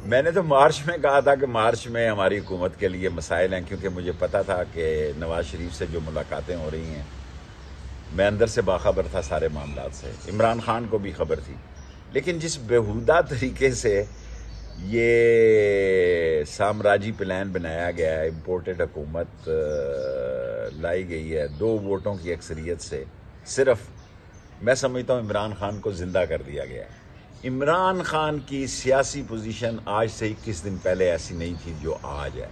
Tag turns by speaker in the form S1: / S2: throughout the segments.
S1: मैंने तो मार्च में कहा था कि मार्च में हमारी हुकूमत के लिए मसाइल हैं, क्योंकि मुझे पता था कि नवाज शरीफ से जो मुलाकातें हो रही हैं, मैं अंदर से बाखबर था सारे मामलात से। इमरान खान को भी खबर थी, लेकिन जिस बेहुदा तरीके से ये साम्राज्यी प्लान बनाया गया है, इम्पोर्टेड हुकूमत लाई गई है 2 वोटों की अक्सरियत से, सिर्फ मैं समझता हूँ इमरान खान को जिंदा कर दिया गया है। इमरान खान की सियासी पोजीशन आज से 21 दिन पहले ऐसी नहीं थी जो आज है।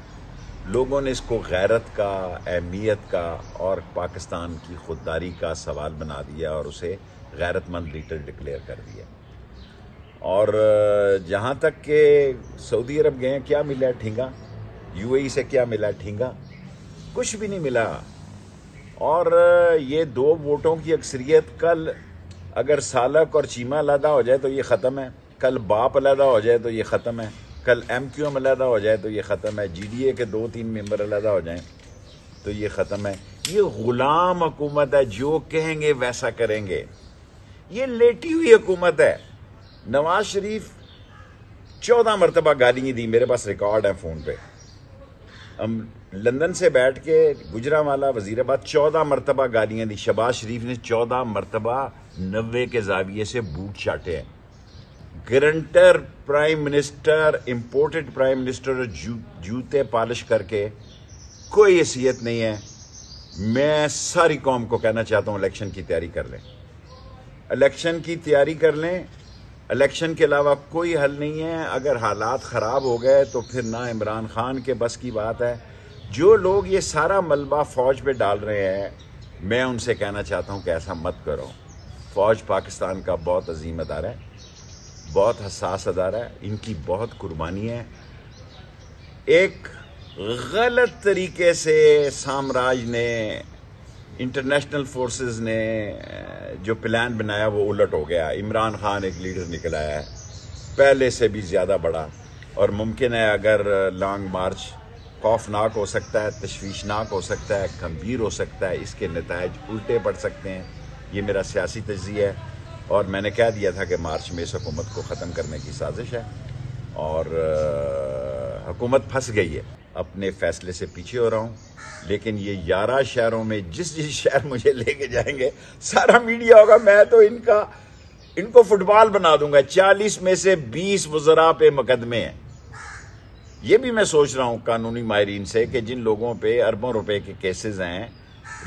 S1: लोगों ने इसको गैरत का, अहमियत का और पाकिस्तान की खुददारी का सवाल बना दिया और उसे गैरतमंद लीडर डिक्लेयर कर दिया। और जहाँ तक कि सऊदी अरब गए, क्या मिला है ठींगा? यूएई से क्या मिला है ठींगा? कुछ भी नहीं मिला। और ये 2 वोटों की अक्सरियत, कल अगर सालक और चीमा अलहदा हो जाए तो ये ख़त्म है, कल बाप अलहदा हो जाए तो ये ख़त्म है, कल MQM अलहदा हो जाए तो ये ख़त्म है, GDA के 2-3 मेंबर अलहदा हो जाएं तो ये ख़त्म है। ये गुलाम हुकूमत है, जो कहेंगे वैसा करेंगे। ये लेटी हुई हुकूमत है। नवाज शरीफ 14 मरतबा गालियाँ दी, मेरे पास रिकॉर्ड है फ़ोन पे। हम लंदन से बैठ के गुजरावाला वजीराबाद 14 मरतबा गालियाँ दी। शहबाज शरीफ ने 14 मरतबा 90 के जाविये से बूट चाटे हैं। Guarantor prime minister, imported prime minister, जूते पॉलिश करके कोई हैसियत नहीं है। मैं सारी कौम को कहना चाहता हूँ, इलेक्शन की तैयारी कर लें, इलेक्शन की तैयारी कर लें। इलेक्शन के अलावा कोई हल नहीं है। अगर हालात ख़राब हो गए तो फिर ना इमरान खान के बस की बात है। जो लोग ये सारा मलबा फ़ौज पे डाल रहे हैं, मैं उनसे कहना चाहता हूँ कि ऐसा मत करो। फ़ौज पाकिस्तान का बहुत अजीम अदारा है, बहुत हसास अदारा है, इनकी बहुत कुर्बानी है। एक गलत तरीके से साम्राज्य ने, इंटरनेशनल फोर्सेस ने जो प्लान बनाया वो उलट हो गया। इमरान खान एक लीडर निकल आया है पहले से भी ज़्यादा बड़ा, और मुमकिन है अगर लॉन्ग मार्च खौफनाक हो सकता है, तशवीशनाक हो सकता है, गंभीर हो सकता है, इसके नतायज उल्टे पड़ सकते हैं। ये मेरा सियासी तज्ज़िया है और मैंने कह दिया था कि मार्च में इस हुकूमत को ख़त्म करने की साजिश है और हुकूमत फंस गई है। अपने फ़ैसले से पीछे हो रहा हूँ, लेकिन ये 11 शहरों में जिस शहर मुझे लेके जाएंगे सारा मीडिया होगा। मैं तो इनको फुटबॉल बना दूंगा। 40 में से 20 वज़रा पे मुकदमे हैं। ये भी मैं सोच रहा हूँ कानूनी माहिरीन से कि जिन लोगों पे अरबों रुपए के केसेस हैं,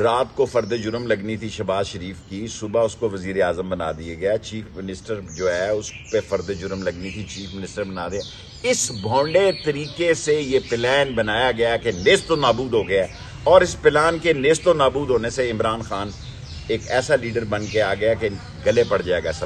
S1: रात को फर्द जुर्म लगनी थी शहबाज शरीफ की, सुबह उसको वजीर आजम बना दिया गया। चीफ मिनिस्टर जो है उस पर फर्द जुर्म लगनी थी, चीफ मिनिस्टर बना दिया। इस भोंडे तरीके से ये प्लान बनाया गया कि नेस्तो नाबूद हो गया, और इस प्लान के नेस्तो नाबूद होने से इमरान खान एक ऐसा लीडर बन के आ गया कि गले पड़ जाएगा सब।